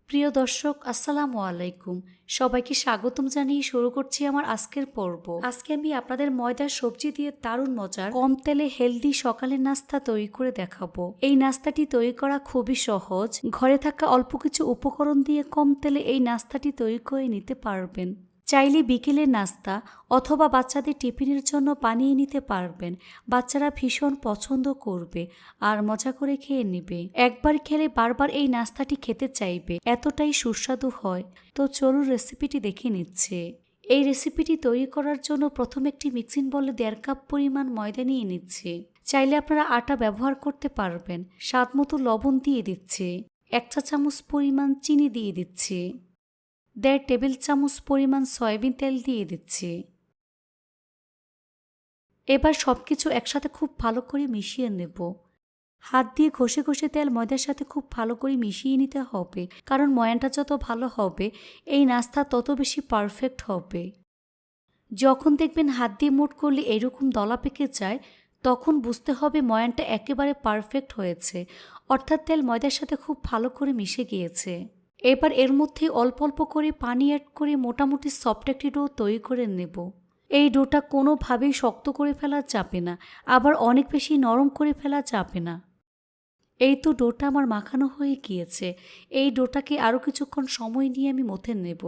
প্রিয় দর্শক আসসালামু আলাইকুম। সবাইকে স্বাগতম জানিয়ে শুরু করছি আমার আজকের পর্ব। আজকে আমি আপনাদের ময়দার সবজি দিয়ে দারুণ মজার কম তেলে হেলদি সকালের নাস্তা তৈরি করে দেখাবো। এই নাস্তাটি তৈরি করা খুবই সহজ। ঘরে থাকা অল্প কিছু উপকরণ দিয়ে কম তেলে এই নাস্তাটি তৈরি করে নিতে পারবেন। চাইলে বিকেলের নাস্তা অথবা বাচ্চাদের টিফিনের জন্য বানিয়ে নিতে পারবেন। বাচ্চারা ভীষণ পছন্দ করবে আর মজা করে খেয়ে নেবে। একবার খেলে বারবার এই নাস্তাটি খেতে চাইবে, এতটাই সুস্বাদু হয়। তো চলুন রেসিপিটি দেখে নিচ্ছে। এই রেসিপিটি তৈরি করার জন্য প্রথমে একটি মিক্সিং বলে 1.5 কাপ পরিমাণ ময়দা নিয়ে নিচ্ছে। চাইলে আপনারা আটা ব্যবহার করতে পারবেন। স্বাদ মতো লবণ দিয়ে দিচ্ছে। 1 চা চামচ পরিমাণ চিনি দিয়ে দিচ্ছে। 1.5 টেবিল চামচ পরিমাণ সয়াবিন তেল দিয়ে দিচ্ছি। এবার সবকিছু একসাথে খুব ভালো করে মিশিয়ে নেব। হাত দিয়ে ঘষে ঘষে তেল ময়দার সাথে খুব ভালো করে মিশিয়ে নিতে হবে, কারণ ময়ানটা যত ভালো হবে এই নাস্তা তত বেশি পারফেক্ট হবে। যখন দেখবেন হাত দিয়ে মুঠ করলে এরকম দলা পেকে যায়, তখন বুঝতে হবে ময়ানটা একেবারে পারফেক্ট হয়েছে, অর্থাৎ তেল ময়দার সাথে খুব ভালো করে মিশে গিয়েছে। এবার এর মধ্যে অল্প অল্প করে পানি অ্যাড করে মোটামুটি সফট একটি ডো তৈরি করে নেব। এই ডোটা কোনোভাবেই শক্ত করে ফেলা যাবে না, আবার অনেক বেশি নরম করে ফেলা যাবে না। এই তো ডোটা আমার মাখানো হয়ে গিয়েছে। এই ডোটাকে আরও কিছুক্ষণ সময় নিয়ে আমি মথে নেব।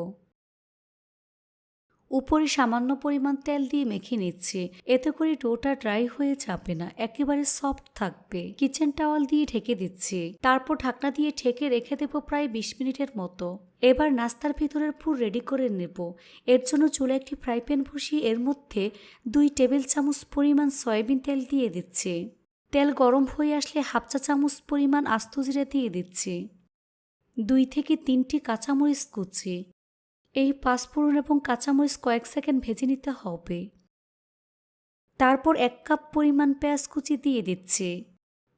উপরে সামান্য পরিমাণ তেল দিয়ে মেখে নিচ্ছি, এতে করে ডোটা ড্রাই হয়ে যাবে না, একেবারে সফট থাকবে। কিচেন টাওয়াল দিয়ে ঢেকে দিচ্ছি, তারপর ঢাকনা দিয়ে ঢেকে রেখে দেব প্রায় 20 মিনিটের মতো। এবার নাস্তার ভিতরের পুর রেডি করে নেব। এর জন্য চুলে একটি ফ্রাই প্যান বসিয়ে এর মধ্যে 2 টেবিল চামচ পরিমাণ সয়াবিন তেল দিয়ে দিচ্ছি। তেল গরম হয়ে আসলে 1/2 চা চামচ পরিমাণ আস্ত জিরা দিয়ে দিচ্ছি। 2 থেকে 3টি কাঁচামরিচ কুচি। এই পাঁচফোড়ন এবং কাঁচামরিচ কয়েক সেকেন্ড ভেজে নিতে হবে। তারপর 1 কাপ পরিমাণ পেঁয়াজ কুচি দিয়ে দিচ্ছি।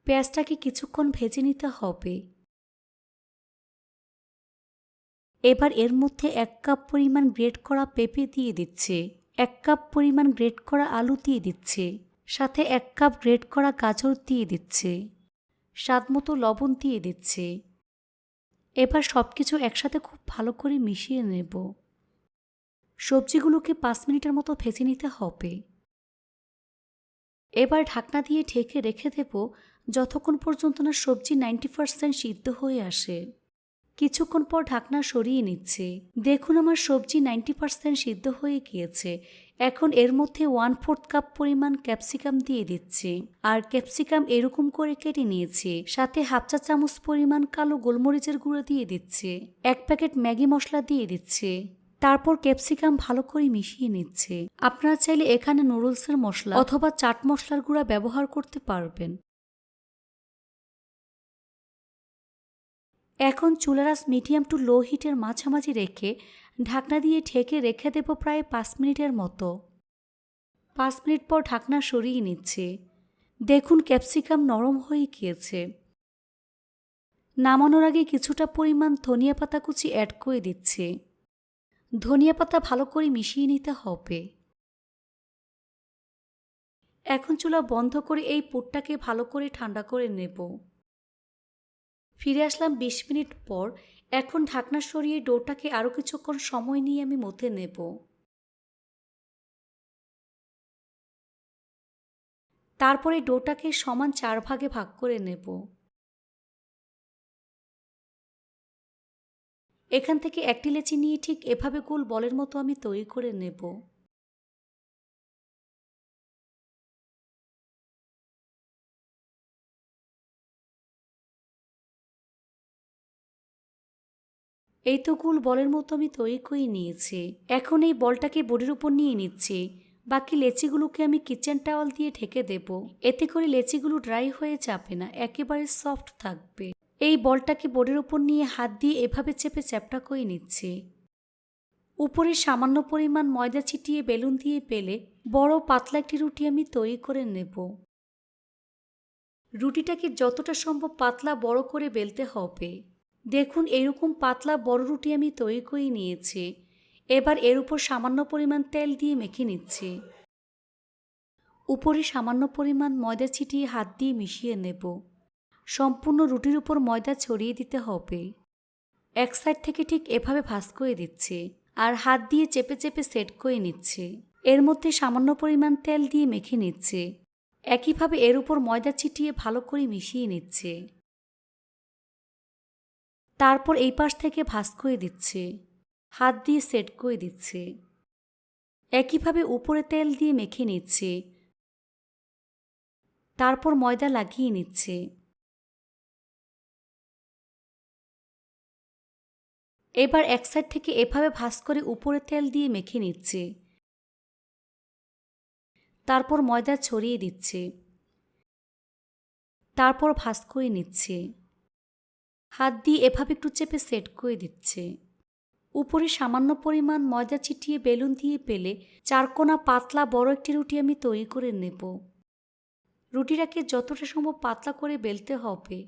পেঁয়াজটাকে কিছুক্ষণ ভেজে নিতে হবে। এবার এর মধ্যে 1 কাপ পরিমাণ গ্রেট করা পেঁপে দিয়ে দিচ্ছি। 1 কাপ পরিমাণ গ্রেট করা আলু দিয়ে দিচ্ছি। সাথে 1 কাপ গ্রেট করা গাজর দিয়ে দিচ্ছি। স্বাদ মতো লবণ দিয়ে দিচ্ছি। এবার সবকিছু একসাথে খুব ভালো করে মিশিয়ে নেব। সবজিগুলোকে 5 মিনিটের মতো ভেজে নিতে হবে। এবার ঢাকনা দিয়ে ঢেকে রেখে দেব যতক্ষণ পর্যন্ত না সবজি 90% সিদ্ধ হয়ে আসে। কিছুক্ষণ পর ঢাকনা সরিয়ে নিচ্ছি। দেখুন আমার সবজি 90% সিদ্ধ হয়ে গিয়েছে। এখন এর মধ্যে 1/4 কাপ পরিমাণ ক্যাপসিকাম দিয়ে দিচ্ছি। আর ক্যাপসিকাম এরকম করে কেটে নিয়েছি। সাথে 1/2 চা চামচ পরিমাণ কালো গোলমরিচের গুঁড়ো দিয়ে দিচ্ছি। 1 প্যাকেট ম্যাগি মশলা দিয়ে দিচ্ছি। তারপর ক্যাপসিকাম ভালো করে মিশিয়ে নিচ্ছে। আপনারা চাইলে এখানে নুডলসের মশলা অথবা চাট মশলার গুঁড়া ব্যবহার করতে পারবেন। এখন চুলার আঁচ মিডিয়াম টু লো হিটের মাঝামাঝি রেখে ঢাকনা দিয়ে ঢেকে রেখে দেব প্রায় 5 মিনিটের মতো। 5 মিনিট পর ঢাকনা সরিয়ে নিচ্ছে। দেখুন ক্যাপসিকাম নরম হয়ে গিয়েছে। নামানোর আগে কিছুটা পরিমাণ ধনিয়া পাতা কুচি অ্যাড করে দিচ্ছে। ধনিয়া পাতা ভালো করে মিশিয়ে নিতে হবে। এখন চুলা বন্ধ করে এই পুরটাকে ভালো করে ঠান্ডা করে নেব। ফিরে আসলাম 20 মিনিট পর। এখন ঢাকনা সরিয়ে ডোটাকে আরও কিছুক্ষণ সময় নিয়ে আমি মথে নেব। তারপরে ডোটাকে সমান 4 ভাগে ভাগ করে নেব। এখান থেকে একটি লেচি নিয়ে ঠিক এভাবে গোল বলের মতো আমি তৈরি করে নেব। এই তো গোল বলের মতো আমি তৈরি করে নিয়েছি। এখন এই বলটাকে বোর্ডের উপর নিয়ে নিচ্ছি। বাকি লেচিগুলোকে আমি কিচেন টাওয়াল দিয়ে ঢেকে দেব। এতে করে লেচিগুলো ড্রাই হয়ে যাবে না, একেবারে সফট থাকবে। এই বলটাকে বোর্ডের উপর নিয়ে হাত দিয়ে এভাবে চেপে চ্যাপটা করে নিচ্ছি। উপরে সামান্য পরিমাণ ময়দা ছিটিয়ে বেলুন দিয়ে বেলে বড় পাতলা একটি রুটি আমি তৈরি করে নেব। রুটিটাকে যতটা সম্ভব পাতলা বড় করে বেলতে হবে। দেখুন এরকম পাতলা বড় রুটি আমি তৈরি করে নিয়েছি। এবার এর উপর সামান্য পরিমাণ তেল দিয়ে মেখে নিচ্ছি। উপরে সামান্য পরিমাণ ময়দা ছিটিয়ে হাত দিয়ে মিশিয়ে নেব। সম্পূর্ণ রুটির উপর ময়দা ছড়িয়ে দিতে হবে। এক সাইড থেকে ঠিক এভাবে ভাঁজ করে দিচ্ছি আর হাত দিয়ে চেপে চেপে সেট করে নিচ্ছি। এর মধ্যে সামান্য পরিমাণ তেল দিয়ে মেখে নিচ্ছি। একইভাবে এর উপর ময়দা ছিটিয়ে ভালো করে মিশিয়ে নিচ্ছি। তারপর এই পাশ থেকে ভাঁজ করে দিচ্ছি, হাত দিয়ে সেট করে দিচ্ছি। একইভাবে উপরে তেল দিয়ে মেখে নিচ্ছি, তারপর ময়দা লাগিয়ে নিচ্ছি। এবার এক সাইড থেকে এভাবে ভাঁজ করে উপরে তেল দিয়ে মেখে নিচ্ছি, তারপর ময়দা ছড়িয়ে দিচ্ছি, তারপর ভাঁজ করে নিচ্ছি। হাত দিয়ে এভাবে একটু চেপে সেট করে দিচ্ছি। উপরে সামান্য পরিমাণ ময়দা ছিটিয়ে বেলুন দিয়ে পেলে চারকোনা পাতলা বড় একটি রুটি আমি তৈরি করে নেব। রুটিটাকে যতটা সম্ভব পাতলা করে বেলতে হবে।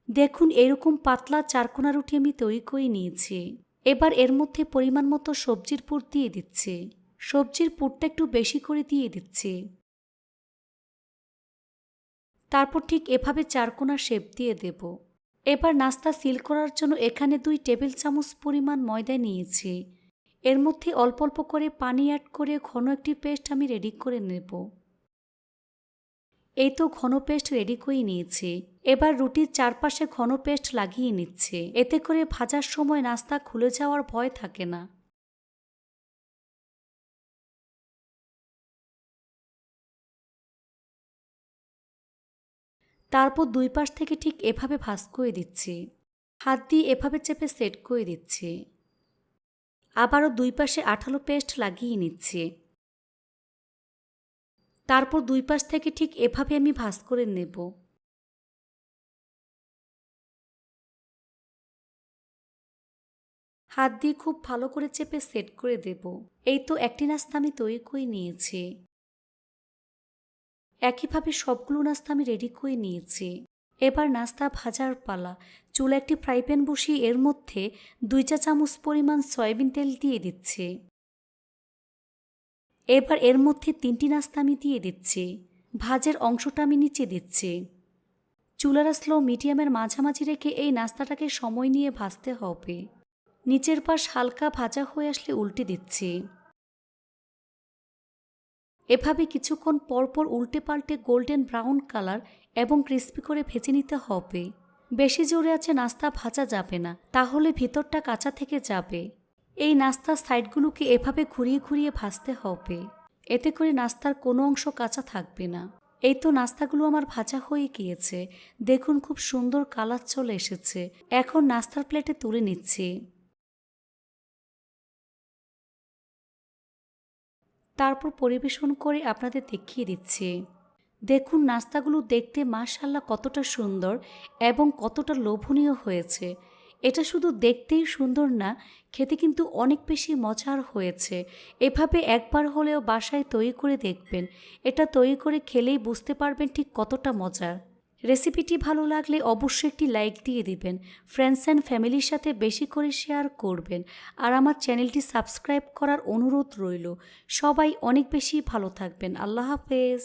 দেখুন এরকম পাতলা চারকোনা রুটি আমি তৈরি করে নিয়েছি। এবার এর মধ্যে পরিমাণ মতো সবজির পুর দিয়ে দিচ্ছি। সবজির পুরটা একটু বেশি করে দিয়ে দিচ্ছি। তারপর ঠিক এভাবে চারকোনা শেপ দিয়ে দেব। এবার নাস্তা সিল করার জন্য এখানে 2 টেবিল চামচ পরিমাণ ময়দা নিয়েছি। এর মধ্যে অল্প অল্প করে পানি অ্যাড করে ঘন একটি পেস্ট আমি রেডি করে নেব। এই তো ঘন পেস্ট রেডি করে নিয়েছি। এবার রুটির চারপাশে ঘন পেস্ট লাগিয়ে নিচ্ছে। এতে করে ভাজার সময় নাস্তা খুলে যাওয়ার ভয় থাকে না। তারপর 2 পাশ থেকে ঠিক এভাবে ভাঁজ করে দিচ্ছি। হাত দিয়ে এভাবে চেপে সেট করে দিচ্ছি। আবারও 2 পাশে আঠালো পেস্ট লাগিয়ে নিচ্ছি। তারপর 2 পাশ থেকে ঠিক এভাবে আমি ভাঁজ করে নেব। হাত দিয়ে খুব ভালো করে চেপে সেট করে দেব। এই তো একটি নাস্তা আমি তৈরি করে নিয়েছি। একইভাবে সবগুলো নাস্তা আমি রেডি করে নিয়েছি। এবার নাস্তা ভাজার পালা। চুলা একটি ফ্রাই প্যান বসিয়ে এর মধ্যে 2 চা চামচ পরিমাণ সয়াবিন তেল দিয়ে দিচ্ছি। এবার এর মধ্যে 3টি নাস্তা আমি দিয়ে দিচ্ছি। ভাজের অংশটা আমি নিচে দিচ্ছি। চুলার স্লো মিডিয়ামের মাঝামাঝি রেখে এই নাস্তাটাকে সময় নিয়ে ভাজতে হবে। নিচের পাশ হালকা ভাজা হয়ে আসলে উল্টে দিচ্ছি। এভাবে কিছুক্ষণ পরপর উল্টে পাল্টে গোল্ডেন ব্রাউন কালার এবং ক্রিস্পি করে ভেজে নিতে হবে। বেশি জোরে আছে নাস্তা ভাজা যাবে না, তাহলে ভিতরটা কাঁচা থেকে যাবে। এই নাস্তার সাইডগুলোকে এভাবে ঘুরিয়ে ঘুরিয়ে ভাজতে হবে। এতে করে নাস্তার কোনো অংশ কাঁচা থাকবে না। এই তো নাস্তাগুলো আমার ভাজা হয়ে গিয়েছে। দেখুন খুব সুন্দর কালার চলে এসেছে। এখন নাস্তার প্লেটে তুলে নিচ্ছি। তারপর পরিবেশন করে আপনাদের দেখিয়ে দিচ্ছি। দেখুন নাস্তাগুলো দেখতে মাশাআল্লাহ কতটা সুন্দর এবং কতটা লোভনীয় হয়েছে। এটা শুধু দেখতেই সুন্দর না, খেতে কিন্তু অনেক বেশি মজার হয়েছে। এভাবে একবার হলেও বাসায় তৈরি করে দেখবেন। এটা তৈরি করে খেলেই বুঝতে পারবেন ঠিক কতটা মজার। রেসিপিটি ভালো লাগলে অবশ্যই একটি লাইক দিয়ে দিবেন। ফ্রেন্ডস অ্যান্ড ফ্যামিলির সাথে বেশি করে শেয়ার করবেন। আর আমার চ্যানেলটি সাবস্ক্রাইব করার অনুরোধ রইল। সবাই অনেক বেশি ভালো থাকবেন। আল্লাহ হাফেজ।